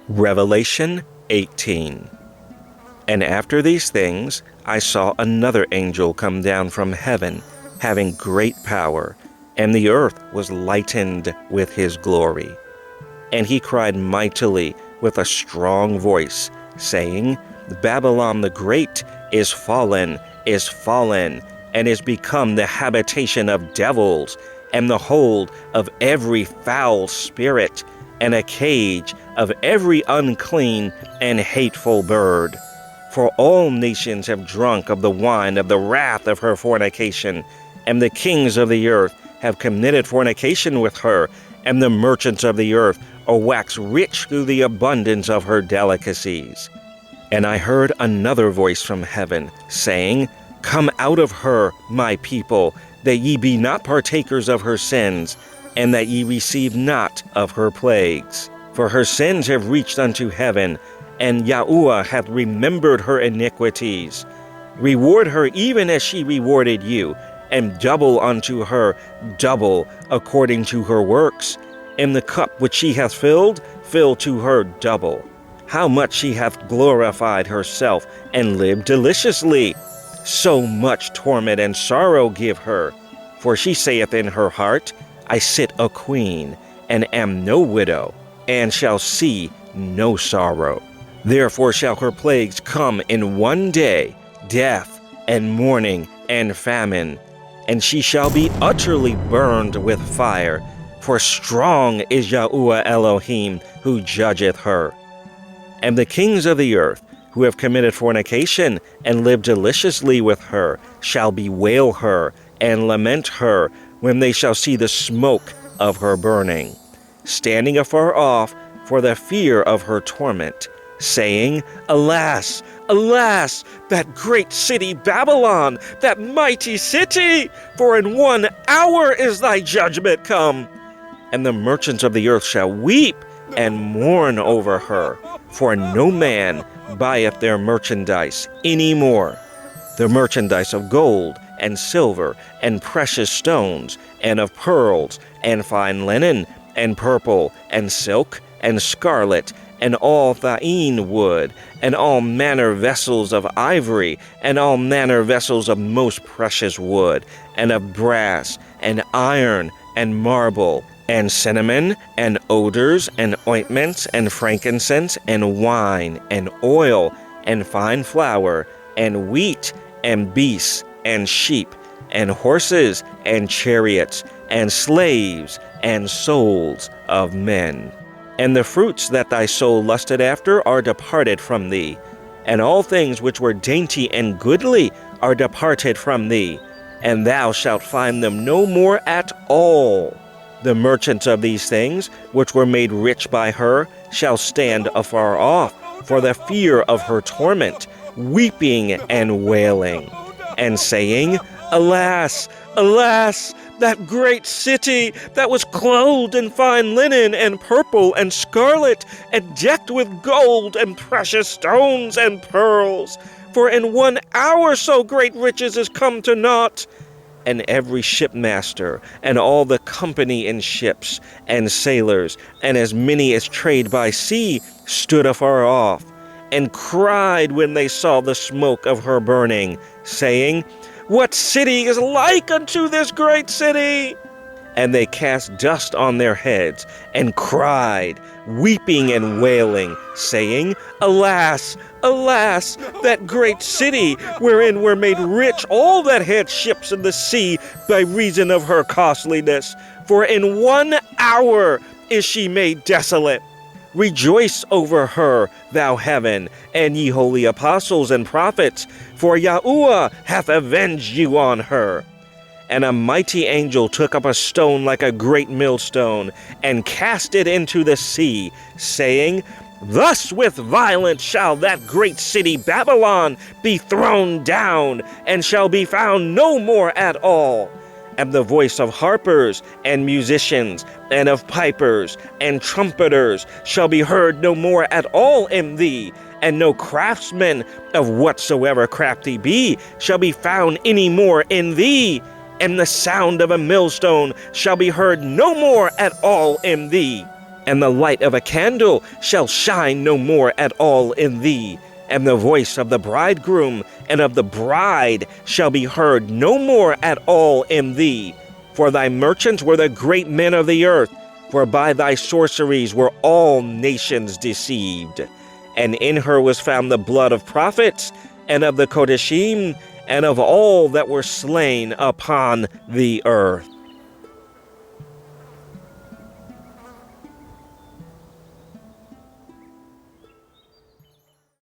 Revelation 18. And after these things I saw another angel come down from heaven, having great power, and the earth was lightened with his glory. And he cried mightily with a strong voice, saying, Babylon the Great is fallen, and is become the habitation of devils, and the hold of every foul spirit, and a cage of every unclean and hateful bird. For all nations have drunk of the wine of the wrath of her fornication, and the kings of the earth have committed fornication with her, and the merchants of the earth are waxed rich through the abundance of her delicacies. And I heard another voice from heaven, saying, Come out of her, my people, that ye be not partakers of her sins, and that ye receive not of her plagues. For her sins have reached unto heaven, and Yahuwah hath remembered her iniquities. Reward her even as she rewarded you, and double unto her, double according to her works. And the cup which she hath filled, fill to her double. How much she hath glorified herself, and lived deliciously. So much torment and sorrow give her. For she saith in her heart, I sit a queen, and am no widow, and shall see no sorrow. Therefore shall her plagues come in one day, death, and mourning, and famine. And she shall be utterly burned with fire, for strong is Yahuwah Elohim, who judgeth her. And the kings of the earth, who have committed fornication, and lived deliciously with her, shall bewail her, and lament her, when they shall see the smoke of her burning, standing afar off for the fear of her torment, saying, Alas, alas, that great city Babylon, that mighty city! For in 1 hour is thy judgment come. And the merchants of the earth shall weep and mourn over her, for no man buyeth their merchandise any more, the merchandise of gold and silver and precious stones, and of pearls and fine linen, and purple and silk and scarlet, and all thyine wood, and all manner vessels of ivory, and all manner vessels of most precious wood, and of brass, and iron, and marble, and cinnamon, and odors, and ointments, and frankincense, and wine, and oil, and fine flour, and wheat, and beasts, and sheep, and horses, and chariots, and slaves, and souls of men. And the fruits that thy soul lusted after are departed from thee, and all things which were dainty and goodly are departed from thee, and thou shalt find them no more at all. The merchants of these things, which were made rich by her, shall stand afar off, for the fear of her torment, weeping and wailing, and saying, Alas, alas, that great city that was clothed in fine linen and purple and scarlet, and decked with gold and precious stones and pearls. For in 1 hour so great riches is come to naught. And every shipmaster, and all the company in ships, and sailors, and as many as trade by sea, stood afar off, and cried when they saw the smoke of her burning, saying, What city is like unto this great city? And they cast dust on their heads, and cried, weeping and wailing, saying, Alas, alas, that great city, wherein were made rich all that had ships in the sea by reason of her costliness. For in 1 hour is she made desolate. Rejoice over her, thou heaven, and ye holy apostles and prophets, for Yahuwah hath avenged you on her. And a mighty angel took up a stone like a great millstone, and cast it into the sea, saying, Thus with violence shall that great city Babylon be thrown down, and shall be found no more at all. And the voice of harpers and musicians, and of pipers and trumpeters shall be heard no more at all in thee, and no craftsman of whatsoever crafty be shall be found any more in thee. And the sound of a millstone shall be heard no more at all in thee. And the light of a candle shall shine no more at all in thee, and the voice of the bridegroom and of the bride shall be heard no more at all in thee. For thy merchants were the great men of the earth, for by thy sorceries were all nations deceived. And in her was found the blood of prophets, and of the Kodeshim, and of all that were slain upon the earth.